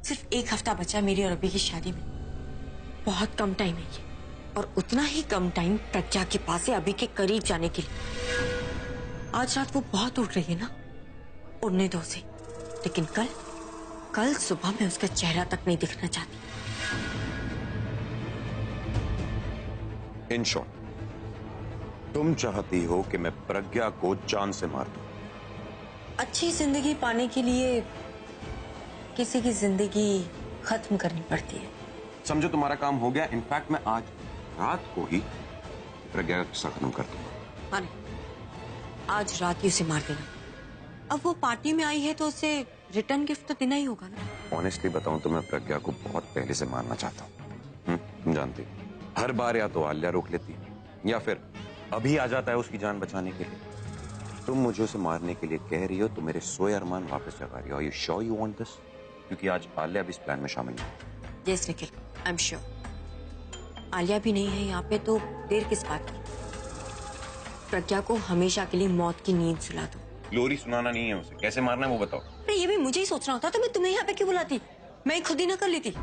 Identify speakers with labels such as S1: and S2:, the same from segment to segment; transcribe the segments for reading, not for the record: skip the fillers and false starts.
S1: सिर्फ 1 हफ्ता बचा है मेरी और अभी की शादी में। बहुत कम टाइम है ये, और उतना ही कम टाइम प्रज्ञा के पास है अभी के करीब जाने के लिए। आज रात वो बहुत उड़ रही है ना, उड़ने दो उसे, लेकिन कल सुबह मैं उसका चेहरा तक नहीं दिखना चाहती।
S2: इन शॉर्ट, तुम चाहती हो कि मैं प्रज्ञा को जान से मार दूं?
S1: अच्छी जिंदगी पाने के लिए किसी की जिंदगी खत्म करनी पड़ती है।
S2: समझो तुम्हारा काम हो गया। इनफैक्ट मैं आज रात को ही प्रज्ञा का किस्सा खत्म कर दूंगा।
S1: अरे आज रात ही उसे मार देना। अब वो पार्टी में आई है तो उसे रिटर्न गिफ्ट तो देना ही होगा ना।
S2: ऑनेस्टली बताऊं तो मैं प्रज्ञा को बहुत पहले से मारना चाहता हूँ। तुम जानती हो, हर बार या तो आल्या रोक लेती है या फिर अभी आ जाता है उसकी जान बचाने के लिए। तुम मुझे उसे मारने के लिए कह रही हो तो मेरे सोए अरमान वापस जगा रही हो। Are you sure you want this? क्योंकि आज आल्या भी इस प्लान में शामिल है।
S1: Yes Nikhil, I am sure. Alia भी नहीं है यहाँ पे तो देर किस बात की। प्रज्ञा को हमेशा के लिए मौत की नींद सुला दो।
S2: लोरी सुनाना नहीं है उसे, कैसे मारना है वो बताओ।
S1: अरे ये भी मुझे ही सोचना होता तो मैं तुम्हें यहाँ पे क्यों बुलाती? मैं खुद ही ना कर लेती।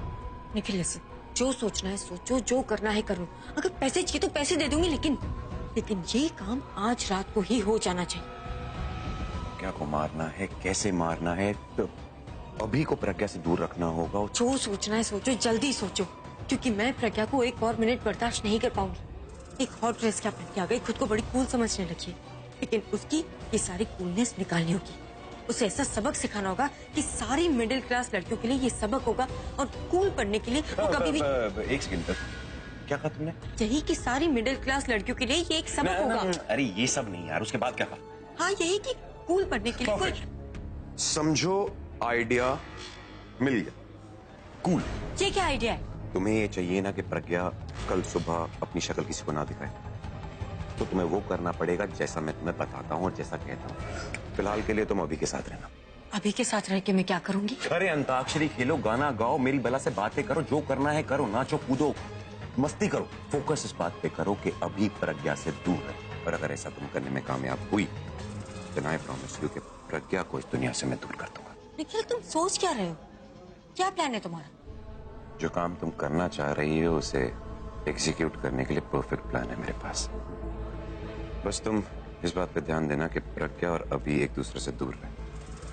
S1: निखिल लिसन, जो सोचना है सोचो, जो करना है करो। अगर पैसे चाहिए तो पैसे दे दूंगी, लेकिन ये काम आज रात को ही हो जाना चाहिए।
S2: प्रज्ञा को मारना है, कैसे मारना है? तो अभी को प्रज्ञा से दूर रखना होगा।
S1: जो सोचना है सोचो, जल्दी सोचो, क्योंकि मैं प्रज्ञा को एक और मिनट बर्दाश्त नहीं कर पाऊंगी। एक हॉट ड्रेस क्या पहन के आ गई, खुद को बड़ी कूल समझने लगी है, लेकिन उसकी ये सारी कूलनेस निकालनी होगी। उसे ऐसा सबक सिखाना होगा कि सारी मिडिल क्लास लड़कियों के लिए ये सबक होगा, और कूल पढ़ने के लिए वो कभी भी।
S2: एक सेकंड तक क्या कहा तुमने?
S1: यही कि सारी मिडिल क्लास लड़कियों के लिए ये एक सबक होगा।
S2: अरे ये सब नहीं यार, उसके बाद क्या कहा?
S1: हाँ यही कि कूल पढ़ने के लिए
S2: समझो आइडिया मिल गया। कूल।
S1: ये क्या आइडिया है?
S2: तुम्हें ये चाहिए ना कि प्रज्ञा कल सुबह अपनी शक्ल किसी को ना दिखाए, तो तुम्हें वो करना पड़ेगा जैसा मैं तुम्हें बताता हूँ और जैसा कहता हूँ। फिलहाल के लिए तुम अभी के साथ रहना।
S1: अभी के साथ रह के मैं क्या करूंगी?
S2: अरे अंताक्षरी खेलो, गाना गाओ, मेरी बला से बातें करो, जो करना है करो, नाचो कूदो, मस्ती करो। फोकस इस बात पे करो कि अभी प्रज्ञा से दूर है। और अगर ऐसा तुम करने में कामयाब हुई तो आई प्रॉमिस यू कि प्रज्ञा को इस दुनिया से मैं दूर कर दूंगा।
S1: निखिल तुम सोच क्या रहे हो? क्या प्लान है तुम्हारा?
S2: जो काम तुम करना चाह रही हो उसे एग्जीक्यूट करने के लिए परफेक्ट प्लान है मेरे पास। बस तुम इस बात पे ध्यान देना कि प्रज्ञा और अभी एक दूसरे से दूर रहे।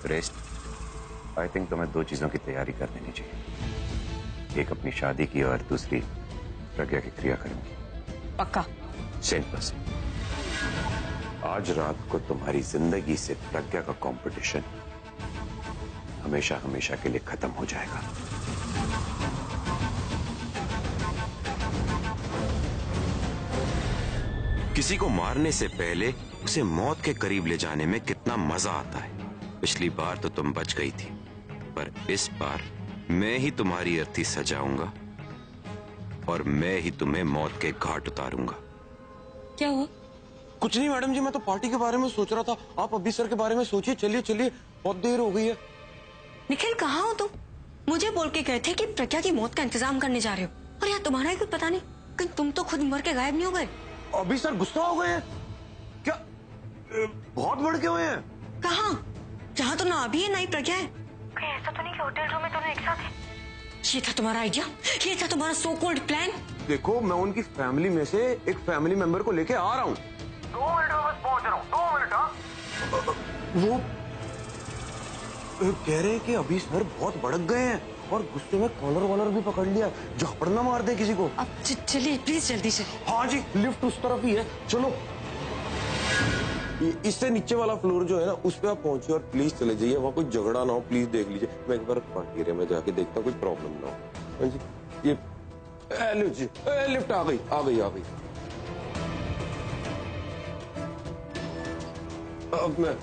S2: रेस्ट आई थिंक तुम्हें 2 चीजों की तैयारी कर लेनी चाहिए। एक अपनी शादी की और दूसरी प्रज्ञा की क्रियाकर्म की।
S1: पक्का?
S2: 100%। आज रात को तुम्हारी जिंदगी से प्रज्ञा का कंपटीशन हमेशा हमेशा के लिए खत्म हो जाएगा। किसी को मारने से पहले उसे मौत के करीब ले जाने में कितना मजा आता है। पिछली बार तो तुम बच गई थी, पर इस बार मैं ही तुम्हारी अर्थी सजाऊंगा और मैं ही तुम्हें मौत के घाट उतारूंगा।
S1: क्या हुआ?
S2: कुछ नहीं मैडम जी, मैं तो पार्टी के बारे में सोच रहा था। आप अभी सर के बारे में सोचिए। चलिए चलिए, बहुत देर हो गई है।
S1: निखिल कहाँ हो तुम? मुझे बोल के गए थे कि प्रज्ञा की मौत का इंतजाम करने जा रहे हो, और यार तुम्हारा ही कुछ पता नहीं, कहीं तुम तो खुद मर के गायब नहीं हो गए?
S2: अभी सर गुस्सा हो गए हैं क्या? बहुत भड़के हुए हैं।
S1: कहाँ? जहाँ तो ना अभी है ना ही प्रज्ञा है। कहीं ऐसा तो नहीं कि होटल रूम में दोनों एक साथ हैं? ये था तुम्हारा आइडिया? ये था तुम्हारा सो कॉल्ड प्लान?
S2: देखो, मैं उनकी फैमिली में से एक फैमिली मेंबर को लेके आ रहा हूँ।
S3: 2 मिनट में बस पहुंच रहा हूँ। 2 मिनट। हाँ
S2: वो कह रहे हैं कि अभी सर बहुत भड़क गए हैं और गुस्से में कॉलर वॉलर भी पकड़ लिया। झापड़ ना मार दे किसी को।
S1: अब चलिए प्लीज जल्दी से।
S2: हाँ जी, लिफ्ट उस तरफ ही है, चलो। इससे नीचे वाला फ्लोर जो है ना, उस पे आप पहुंचिए और प्लीज चले जाइए। वहाँ कोई झगड़ा ना हो, प्लीज देख लीजिए। मैं एक बार पार्टी एरिया में जाके देखता हूँ कोई प्रॉब्लम ना हो। हाँ जी, ये जी, लिफ्ट आ गई आ गई आ गई। अब मैं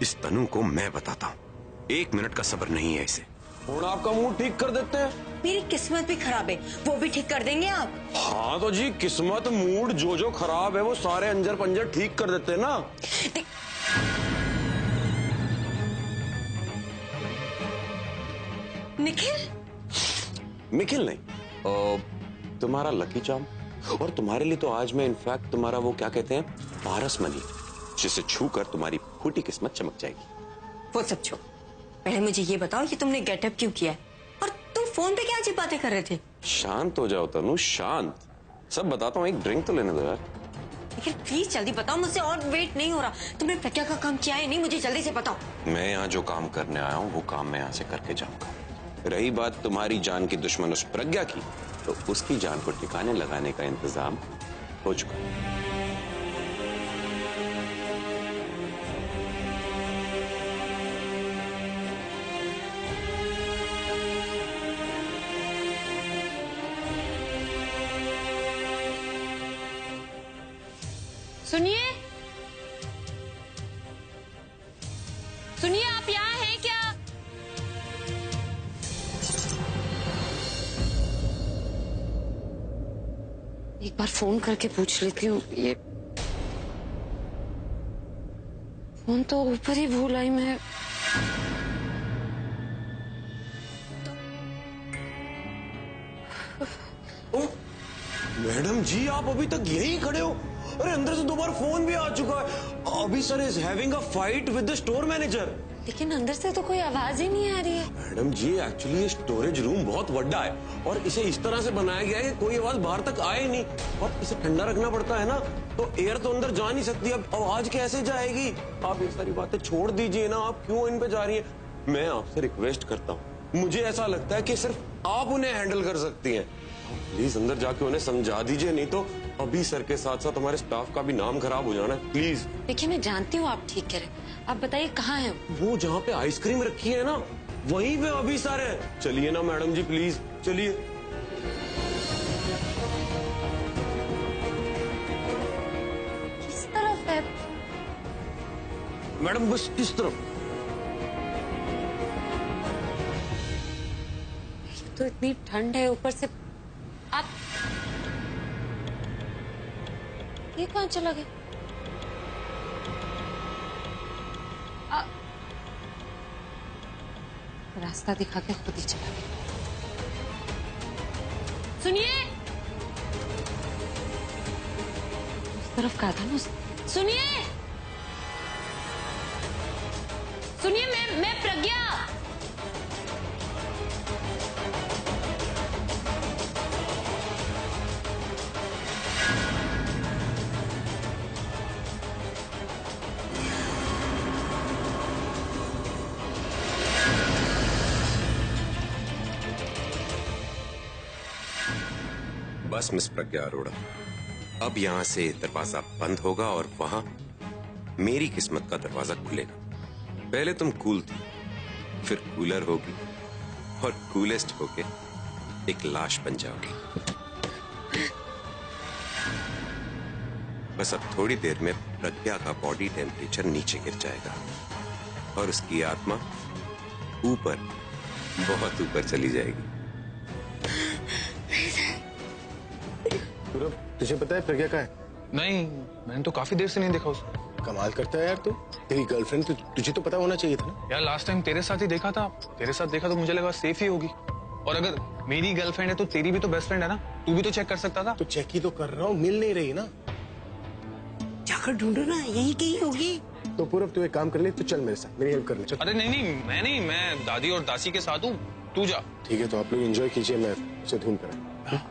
S2: इस तनु को मैं बताता हूँ। 1 मिनट का सब्र नहीं है इसे। और आपका मूड ठीक कर देते हैं।
S1: मेरी किस्मत भी खराब है, वो भी ठीक कर देंगे आप।
S2: हाँ तो जी, किस्मत मूड जो खराब है वो सारे अंजर पंजर ठीक कर देते हैं ना। निखिल नहीं, तुम्हारा लकी चार्म। और तुम्हारे लिए तो आज मैं इनफैक्ट तुम्हारा वो क्या कहते हैं, पारस मनी, जिसे छूकर तुम्हारी फूटी किस्मत चमक जाएगी।
S1: वो सब छोड़, पहले मुझे ये बताओ कि तुमने गेटअप क्यों किया है और तुम फोन पे क्या अजीब बातें कर रहे थे?
S2: शांत हो जाओ तनु, शांत। सब बताता हूँ, एक ड्रिंक तो लेने दो यार।
S1: लेकिन प्लीज जल्दी बताओ, मुझसे और वेट नहीं हो रहा। तुमने प्रज्ञा का काम किया है नहीं, मुझे जल्दी से बताओ।
S2: मैं यहाँ जो काम करने आया हूँ वो काम मैं यहाँ से करके जाऊंगा। रही बात तुम्हारी जान की दुश्मन उस प्रज्ञा की, तो उसकी जान को ठिकाने लगाने का इंतजाम हो चुका है।
S4: सुनिए, सुनिए, आप यहाँ हैं क्या? एक बार फोन करके पूछ लेती हूँ। ये फोन तो ऊपर ही भूल आई मैं।
S5: मैडम जी, आप अभी तक यहीं खड़े हो? अरे अंदर से 2 बार फोन भी आ चुका है। अभी sir is having a fight with the store manager.
S4: लेकिन अंदर से तो कोई आवाज ही नहीं आ रही है।
S5: मैडम जी, एक्चुअली ये स्टोरेज रूम बहुत बड़ा है और इसे इस तरह से बनाया गया है कि कोई आवाज बाहर तक आए नहीं, और इसे ठंडा रखना पड़ता है ना, तो एयर तो अंदर जा नहीं सकती। अब आवाज कैसे जाएगी? आप ये सारी बातें छोड़ दीजिए ना, आप क्यों इन पे जा रही हैं? मैं आपसे रिक्वेस्ट करता हूँ, मुझे ऐसा लगता है कि सिर्फ आप उन्हें हैंडल कर सकती हैं। प्लीज अंदर जाके उन्हें समझा दीजिए, नहीं तो अभी सर के साथ साथ हमारे स्टाफ का भी नाम खराब हो जाना है। प्लीज।
S4: देखिए, मैं जानती हूँ आप ठीक कह रहे हैं। आप बताइए कहाँ है
S5: वो जहाँ पे आइसक्रीम रखी है ना, वहीं पे अभी सर है। चलिए ना मैडम जी, प्लीज चलिए।
S4: किस तरफ है?
S5: मैडम बस इस तरफ।
S4: तो इतनी ठंड है, ऊपर से आप ये कहाँ चला गया? रास्ता दिखा के खुद ही चला गया। सुनिए, उस तरफ कहा था ना सुनिए, सुनिए, मैं प्रज्ञा।
S2: बस मिस प्रज्ञा अरोड़ा, अब यहां से दरवाजा बंद होगा और वहां मेरी किस्मत का दरवाजा खुलेगा। पहले तुम कूल थी, फिर कूलर होगी और कूलेस्ट होके एक लाश बन जाओगी। बस अब थोड़ी देर में प्रज्ञा का बॉडी टेम्परेचर नीचे गिर जाएगा और उसकी आत्मा ऊपर, बहुत ऊपर चली जाएगी।
S6: तुझे पता है प्रज्ञा कहाँ है?
S7: नहीं, मैंने तो काफी देर से नहीं देखा उसको।
S6: कमाल करता है यार तू। तेरी गर्लफ्रेंड तुझे तो पता होना चाहिए था ना।
S7: यार लास्ट टाइम तेरे साथ ही देखा था, तेरे साथ देखा तो मुझे लगा सेफ ही होगी। और अगर मेरी गर्लफ्रेंड है तो तेरी भी तो बेस्ट फ्रेंड है ना, तू भी तो चेक कर सकता था।
S6: तो चेक ही तो कर रहा हूँ, मिल नहीं रही ना।
S8: जाकर ढूंढो ना, यही कहीं होगी।
S6: तो पूरब तू एक काम कर ले, तो चल मेरे साथ, मेरी हेल्प कर ले। चल।
S7: अरे नहीं, मैं दादी और दासी के साथ हूँ, तू जा।
S6: ठीक है, तो आप लोग एंजॉय कीजिए, मैं उसे ढूंढ कर आया।